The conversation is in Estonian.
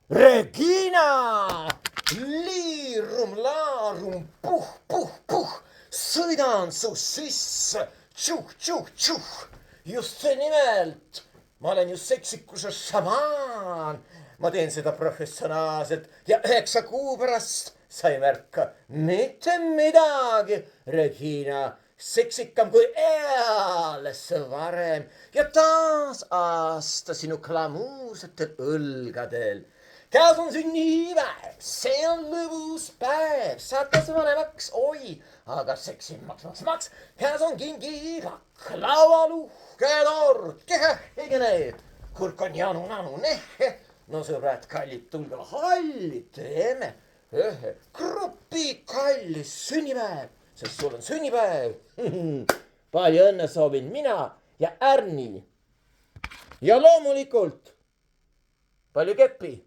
Regina! Liirum, laarum, puh, puh, puh, sõidan su sisse, tšuh, tšuh, tšuh. Just see nimelt, ma olen just seksikuse šamaan. Ma teen seda professionaalselt ja 9 kuu pärast sa ei märka mitte midagi, Regina. Seksikam kui eales varem ja taas aasta sinu glamuursetel õlgadel. Käes on sünnipäev, see on lõbus päev, saate sa vanemaks, oi, aga seksimaks. Käes on kingipakk, laual uhke tort, kehegene, kurk on janu-nanu, nehhe. No sõbrad, kallid, tulge halli teeme ühe grupi kallis sünnipäev, sest sul on sünnipäev. Palju õnne soovin mina ja Ärni. Ja loomulikult palju keppi.